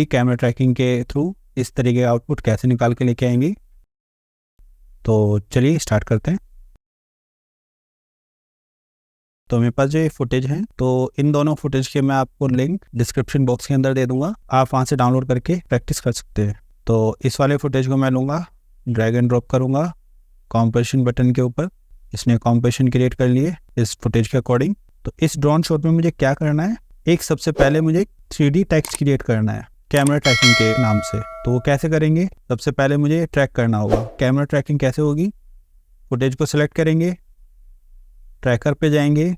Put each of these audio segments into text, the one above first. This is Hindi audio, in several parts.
कैमरा ट्रैकिंग के थ्रू इस तरीके का आउटपुट कैसे निकाल के लेके आएंगे। तो चलिए स्टार्ट करते हैं। तो मेरे पास जो ये फुटेज है, तो इन दोनों फुटेज के मैं आपको लिंक डिस्क्रिप्शन बॉक्स के अंदर दे दूंगा, आप वहाँ से डाउनलोड करके प्रैक्टिस कर सकते हैं। तो इस वाले फुटेज को मैं लूँगा, ड्रैग एंड ड्रॉप करूँगा कॉम्प्रेशन बटन के ऊपर। इसने कॉम्प्रेशन क्रिएट कर लिए इस फुटेज के अकॉर्डिंग। तो इस ड्रोन शॉट में मुझे क्या करना है, एक सबसे पहले मुझे 3D टेक्स्ट क्रिएट करना है कैमरा ट्रैकिंग के नाम से। तो वो कैसे करेंगे, सबसे पहले मुझे ट्रैक करना होगा। कैमरा ट्रैकिंग कैसे होगी, फुटेज को सिलेक्ट करेंगे, ट्रैकर पे जाएंगे,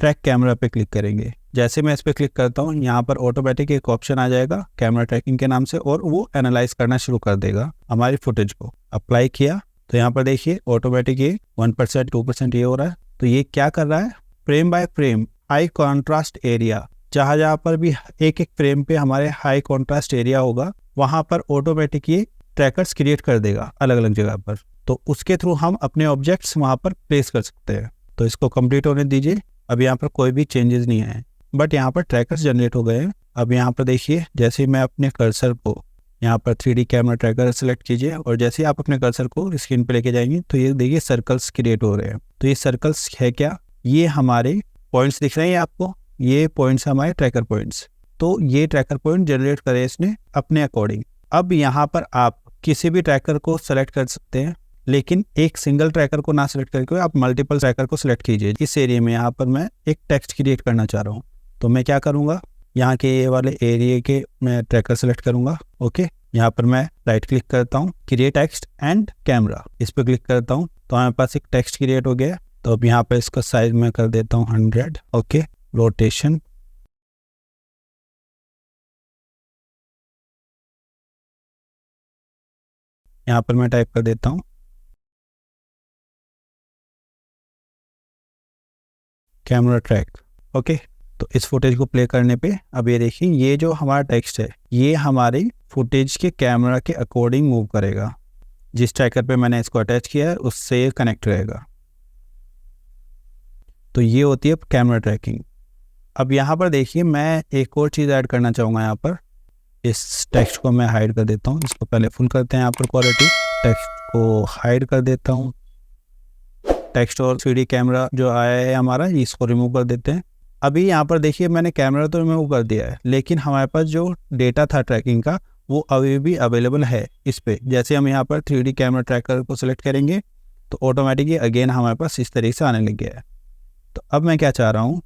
ट्रैक कैमरा पे क्लिक करेंगे। जैसे मैं इस पर क्लिक करता हूँ, यहाँ पर ऑटोमेटिक एक ऑप्शन आ जाएगा कैमरा ट्रैकिंग के नाम से, और वो एनालाइज करना शुरू कर देगा हमारी फुटेज को। अप्लाई किया तो यहाँ पर देखिए ऑटोमेटिक ये 1% 2% ये हो रहा है। तो ये क्या कर रहा है, frame by frame high contrast area, जहाँ जहाँ पर भी एक एक फ्रेम पे हमारे हाई कॉन्ट्रास्ट एरिया होगा, वहाँ पर ऑटोमेटिक ये ट्रैकर्स क्रिएट कर देगा अलग अलग जगह पर। तो उसके थ्रू हम अपने ऑब्जेक्ट्स वहाँ पर प्लेस कर सकते हैं। तो इसको कंप्लीट होने दीजिए। अब यहाँ पर कोई भी चेंजेस नहीं आए, बट यहाँ पर ट्रैकर्स जनरेट हो गए हैं। अब यहाँ पर देखिए, जैसे मैं अपने कर्सर को यहाँ पर 3D कैमरा ट्रैकर सेलेक्ट कीजिए, और जैसे ही आप अपने कर्सर को स्क्रीन पे लेके जाएंगे तो ये देखिए सर्कल्स क्रिएट हो रहे हैं। तो ये सर्कल्स है क्या, ये हमारे पॉइंट्स दिख रहे हैं आपको, ये पॉइंट्स हमारे ट्रैकर पॉइंट्स। तो ये ट्रैकर पॉइंट जनरेट करे इसने अपने अकॉर्डिंग। अब यहाँ पर आप किसी भी ट्रैकर को सेलेक्ट कर सकते हैं, लेकिन एक सिंगल ट्रैकर को ना सेलेक्ट करके आप मल्टीपल ट्रैकर को सिलेक्ट कीजिए। इस एरिया में यहाँ पर मैं एक टेक्स्ट क्रिएट करना चाह रहा हूँ, तो मैं क्या करूँगा, यहाँ के ये वाले एरिया के मैं ट्रैकर सेलेक्ट करूँगा। ओके, यहाँ पर मैं राइट क्लिक करता हूँ, क्रिएट टेक्स्ट एंड कैमरा, इस पर क्लिक करता हूँ तो हमारे पास एक टेक्स्ट क्रिएट हो गया। तो अब यहाँ पर इसका साइज मैं कर देता हूँ 100। ओके, रोटेशन यहाँ पर मैं टाइप कर देता हूँ कैमरा ट्रैक। ओके, तो इस फुटेज को प्ले करने पे अब ये देखिए, ये जो हमारा टेक्स्ट है ये हमारे फुटेज के कैमरा के अकॉर्डिंग मूव करेगा। जिस ट्रैकर पे मैंने इसको अटैच किया है उससे ये कनेक्ट रहेगा। तो ये होती है कैमरा ट्रैकिंग। अब यहाँ पर देखिए, मैं एक और चीज़ ऐड करना चाहूँगा। यहाँ पर इस टेक्स्ट को मैं हाइड कर देता हूँ। इसको पहले फुल करते हैं, यहाँ पर क्वालिटी, टेक्स्ट को हाइड कर देता हूँ। टेक्स्ट और 3D कैमरा जो आया है हमारा, इसको रिमूव कर देते हैं। अभी यहाँ पर देखिए, मैंने कैमरा तो रिमूव कर दिया है, लेकिन हमारे पास जो डेटा था ट्रैकिंग का वो अभी भी अवेलेबल है इस पे। जैसे हम यहाँ पर 3D कैमरा ट्रैकर को सिलेक्ट करेंगे तो ऑटोमेटिकली अगेन हमारे पास इस तरीके से आने लग गया है। तो अब मैं क्या चाह रहा हूँ,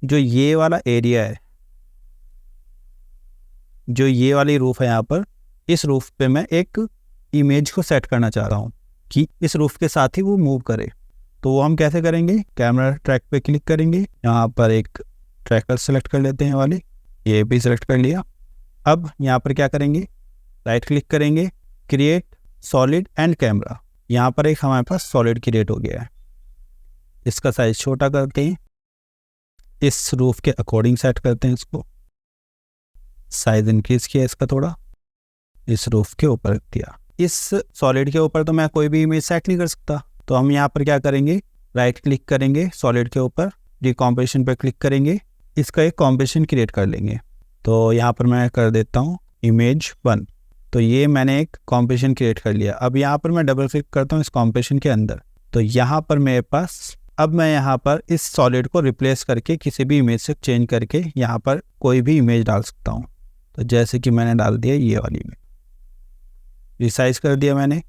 जो ये वाला एरिया है, जो ये वाली रूफ है यहाँ पर, इस रूफ पे मैं एक इमेज को सेट करना चाह रहा हूँ कि इस रूफ के साथ ही वो मूव करे। तो वो हम कैसे करेंगे, कैमरा ट्रैक पे क्लिक करेंगे, यहाँ पर एक ट्रैकर सेलेक्ट कर लेते हैं वाली, ये भी सिलेक्ट कर लिया। अब यहाँ पर क्या करेंगे, राइट क्लिक करेंगे, क्रिएट सॉलिड एंड कैमरा। यहाँ पर एक हमारे पास सॉलिड क्रिएट हो गया है। इसका साइज छोटा करते हैं, इस रूफ के अकॉर्डिंग सेट करते हैं इसको, साइज इंक्रीज किया इसका थोड़ा, इस रूफ के ऊपर रख दिया। इस सॉलिड के ऊपर तो मैं कोई भी इमेज सेट नहीं कर सकता, तो हम यहाँ पर क्या करेंगे, राइट क्लिक करेंगे सॉलिड के ऊपर, डिकॉम्प्रेशन पर क्लिक करेंगे, इसका एक कॉम्प्रेशन क्रिएट कर लेंगे। तो यहाँ पर मैं कर देता हूँ इमेज 1। तो ये मैंने एक कॉम्प्रेशन क्रिएट कर लिया। अब यहाँ पर मैं डबल क्लिक करता हूँ इस कॉम्प्रेशन के अंदर, तो यहाँ पर मेरे पास, अब मैं यहाँ पर इस सॉलिड को रिप्लेस करके किसी भी इमेज से चेंज करके यहाँ पर कोई भी इमेज डाल सकता हूँ। तो जैसे कि मैंने डाल दिया ये वाली इमेज, रिसाइज कर दिया मैंने।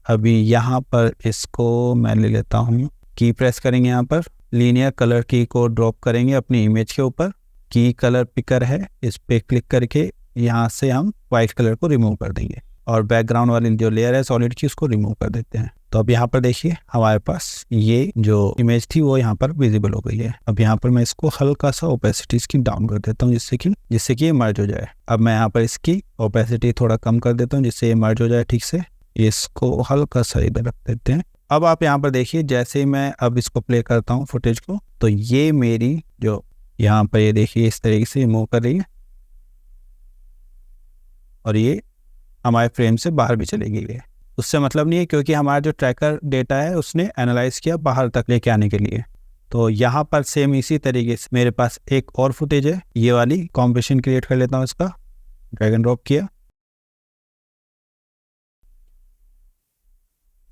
अभी यहाँ पर इसको मैं ले लेता हूँ, की प्रेस करेंगे, यहाँ पर लीनियर कलर की को ड्रॉप करेंगे अपनी इमेज के ऊपर, की कलर पिकर है, इस पे क्लिक करके यहाँ से हम वाइट कलर को रिमूव कर देंगे, और बैकग्राउंड वाली जो लेयर है सॉलिड की उसको रिमूव कर देते हैं। तो अब यहाँ पर देखिए, हमारे पास ये जो इमेज थी वो यहाँ पर विजिबल हो गई है। अब यहाँ पर मैं इसको हल्का सा ओपेसिटी इसकी डाउन कर देता हूँ, जिससे कि ये मर्ज हो जाए। अब मैं यहाँ पर इसकी ओपेसिटी थोड़ा कम कर देता हूँ, जिससे ये मर्ज हो जाए ठीक से। इसको हल्का सा इधर रख देते हैं। अब आप यहाँ पर देखिए, जैसे ही मैं अब इसको प्ले करता हूँ फुटेज को, तो ये मेरी जो यहाँ पर ये देखिए इस तरीके से मूव कर रही है, और ये हमारे फ्रेम से बाहर भी चली गई है। उससे मतलब नहीं है, क्योंकि हमारा जो ट्रैकर डेटा है उसने एनालाइज किया बाहर तक लेके आने के लिए। तो यहाँ पर सेम इसी तरीके से मेरे पास एक और फुटेज है, ये वाली कॉम्प्रेशन क्रिएट कर लेता हूँ, इसका ड्रैग एंड ड्रॉप किया।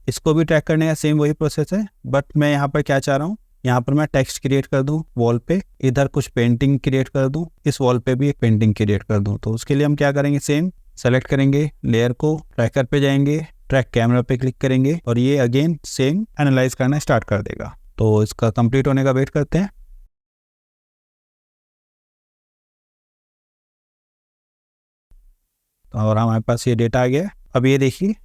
इसको भी ट्रैक करने का सेम वही प्रोसेस है, बट मैं यहाँ पर क्या चाह रहा हूँ, यहाँ पर मैं टेक्स्ट क्रिएट कर दूँ वॉल पे, इधर कुछ पेंटिंग क्रिएट कर दूँ, इस वॉल पे भी एक पेंटिंग क्रिएट कर दूँ। तो उसके लिए हम क्या करेंगे, सेम सेलेक्ट करेंगे लेयर को, ट्रैकर पे जाएंगे, ट्रैक कैमरा पे क्लिक करेंगे और ये अगेन सेम एनालाइज करना स्टार्ट कर देगा। तो इसका कंप्लीट होने का वेट करते हैं। और हमारे पास ये डेटा आ गया। अब ये देखिए,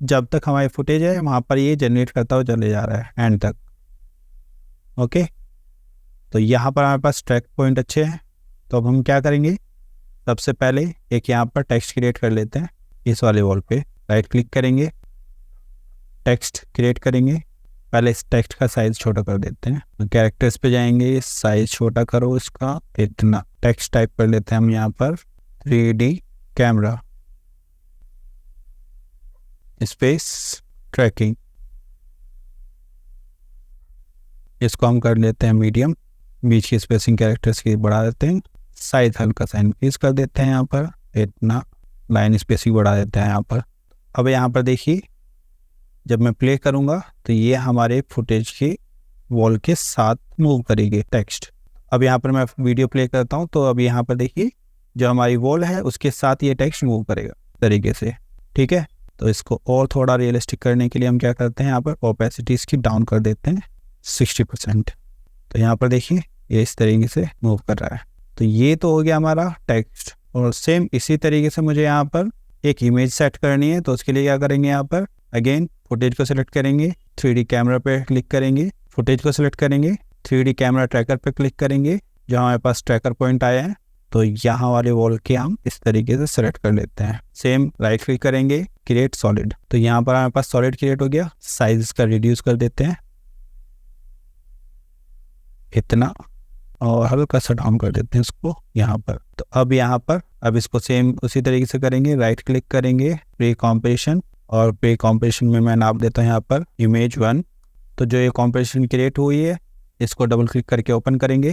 जब तक हमारी फुटेज है वहाँ पर ये जनरेट करता हुआ चले जा रहा है एंड तक। ओके, तो यहाँ पर हमारे पास ट्रैक पॉइंट अच्छे हैं। तो अब हम क्या करेंगे, सबसे पहले एक यहाँ पर टेक्स्ट क्रिएट कर लेते हैं। इस वाले वॉल पे राइट क्लिक करेंगे, टेक्स्ट क्रिएट करेंगे। पहले इस टेक्स्ट का साइज छोटा कर देते हैं, तो कैरेक्टर्स पे जाएंगे, साइज छोटा करो इसका इतना। टेक्स्ट टाइप कर लेते हैं हम यहाँ पर 3D कैमरा स्पेस ट्रैकिंग, इसको हम कर लेते हैं मीडियम। बीच की स्पेसिंग कैरेक्टर्स की बढ़ा देते हैं, साइज हल्का सा इंक्रीज कर देते हैं यहाँ पर इतना, लाइन स्पेसिंग बढ़ा देते हैं यहाँ पर। अब यहाँ पर देखिए, जब मैं प्ले करूँगा तो ये हमारे फुटेज के वॉल के साथ मूव करेगी टेक्स्ट। अब यहाँ पर मैं वीडियो प्ले करता हूँ, तो अब यहाँ पर देखिए जो हमारी वॉल है उसके साथ ये टेक्स्ट मूव करेगा तरीके से। ठीक है, तो इसको और थोड़ा रियलिस्टिक करने के लिए हम क्या करते हैं, यहाँ पर ओपेसिटी इसकी डाउन कर देते हैं 60%। तो यहाँ पर देखिए ये इस तरीके से मूव कर रहा है। तो ये तो हो गया हमारा टेक्स्ट। और सेम इसी तरीके से मुझे यहाँ पर एक इमेज सेट करनी है। तो उसके लिए क्या करेंगे, यहाँ पर अगेन फुटेज को सिलेक्ट करेंगे, 3D कैमरा पे क्लिक करेंगे, फुटेज को सिलेक्ट करेंगे, 3D कैमरा ट्रैकर पे क्लिक करेंगे, जहाँ हमारे पास ट्रैकर पॉइंट आया है। तो यहाँ वाले वॉल के हम इस तरीके से सेलेक्ट कर लेते हैं। सेम राइट क्लिक करेंगे, क्रिएट सॉलिड। तो यहाँ पर हमारे पास सॉलिड क्रिएट हो गया। साइज इसका रिड्यूस कर देते हैं इतना, और हल्का सा डाउन कर देते हैं इसको यहाँ पर। तो अब यहाँ पर अब इसको सेम उसी तरीके से करेंगे, राइट क्लिक करेंगे, प्री कॉम्प्रेशन, और प्री कॉम्प्रेशन में मैं नाम देता हूँ यहाँ पर इमेज 1। तो जो ये कॉम्प्रेशन क्रिएट हुई है इसको डबल क्लिक करके ओपन करेंगे।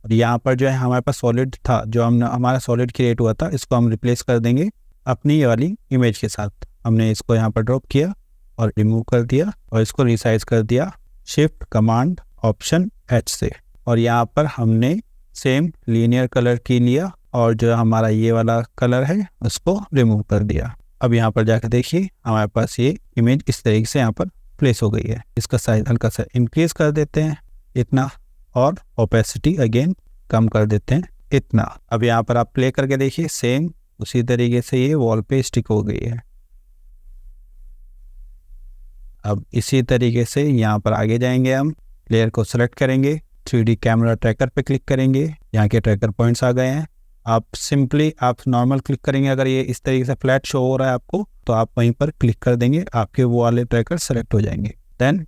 और यहाँ पर जो है हमारे पास सॉलिड था, जो हमारा सॉलिड क्रिएट हुआ था, इसको हम रिप्लेस कर देंगे अपनी ये वाली इमेज के साथ। हमने इसको यहाँ पर ड्रॉप किया और रिमूव कर दिया और इसको रिसाइज कर दिया शिफ्ट कमांड ऑप्शन H से। और यहाँ पर हमने सेम लीनियर कलर की लिया और जो हमारा ये वाला कलर है उसको रिमूव कर दिया। अब यहाँ पर जाकर देखिए हमारे पास ये इमेज इस तरीके से यहाँ पर प्लेस हो गई है। इसका साइज हल्का सा इंक्रीज कर देते हैं इतना, और ओपेसिटी अगेन कम कर देते हैं इतना। अब यहाँ पर आप प्ले करके देखिए, सेम उसी तरीके से ये वॉल पे स्टिक हो गई है। अब इसी तरीके से यहाँ पर आगे जाएंगे, हम लेयर को सेलेक्ट करेंगे, 3D कैमरा ट्रैकर पे क्लिक करेंगे, यहाँ के ट्रैकर पॉइंट्स आ गए हैं। आप सिंपली आप नॉर्मल क्लिक करेंगे, अगर ये इस तरीके से फ्लैट शो हो रहा है आपको, तो आप वहीं पर क्लिक कर देंगे, आपके वो वाले ट्रैकर सेलेक्ट हो जाएंगे। देन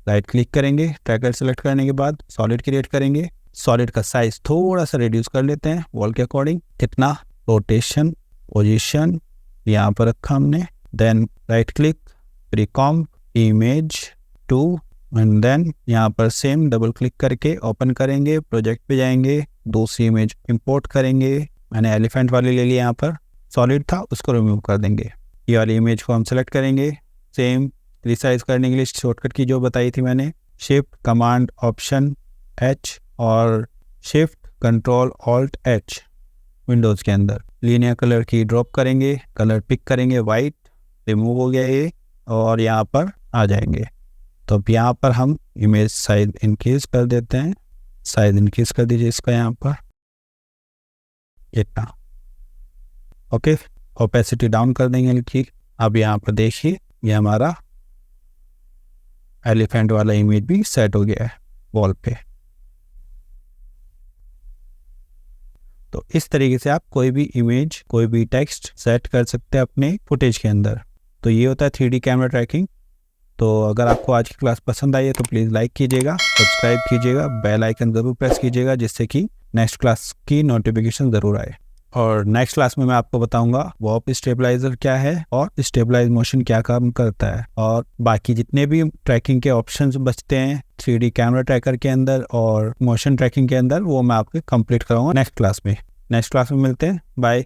राइट क्लिक करेंगे, ट्रैकर सेलेक्ट करने के बाद सॉलिड क्रिएट करेंगे। सॉलिड का साइज थोड़ा सा रिड्यूस कर लेते हैं वॉल के अकॉर्डिंग, कितना, रोटेशन पोजीशन यहाँ पर रखा हमने। Then right click, precomp image 2, and then यहाँ पर सेम डबल क्लिक करके ओपन करेंगे, प्रोजेक्ट पे जाएंगे, दूसरी इमेज इंपोर्ट करेंगे। मैंने एलिफेंट वाली ले ली, यहाँ पर सॉलिड था उसको रिमूव कर देंगे। ये वाली इमेज को हम सेलेक्ट करेंगे, सेम रिसाइज करने के लिए शॉर्टकट की जो बताई थी मैंने, शिफ्ट कमांड ऑप्शन H और shift control alt H Windows के अंदर। लीनियर कलर की ड्रॉप करेंगे, कलर पिक करेंगे वाइट, रिमूव हो गया ये, और यहाँ पर आ जाएंगे। तो अब यहाँ पर हम इमेज साइज इंक्रीज कर देते हैं, साइज इंक्रीज कर दीजिए इसका यहाँ पर इतना। ओके, ओपेसिटी डाउन कर देंगे इनकी। अब यहाँ पर देखिए ये हमारा एलिफेंट वाला इमेज भी सेट हो गया है वॉल पे। तो इस तरीके से आप कोई भी इमेज, कोई भी टेक्स्ट सेट कर सकते हैं अपने फुटेज के अंदर। तो ये होता है 3D कैमरा ट्रैकिंग। तो अगर आपको आज की क्लास पसंद आई है तो प्लीज़ लाइक कीजिएगा, सब्सक्राइब कीजिएगा, बेल आइकन ज़रूर प्रेस कीजिएगा, जिससे कि नेक्स्ट क्लास की नोटिफिकेशन ज़रूर आए। और नेक्स्ट क्लास में मैं आपको बताऊंगा वॉर्प स्टेबलाइजर क्या है और स्टेबलाइज मोशन क्या काम करता है, और बाकी जितने भी ट्रैकिंग के ऑप्शंस बचते हैं 3D कैमरा ट्रैकर के अंदर और मोशन ट्रैकिंग के अंदर, वो मैं आपको कंप्लीट कराऊंगा नेक्स्ट क्लास में। नेक्स्ट क्लास में मिलते हैं, बाय।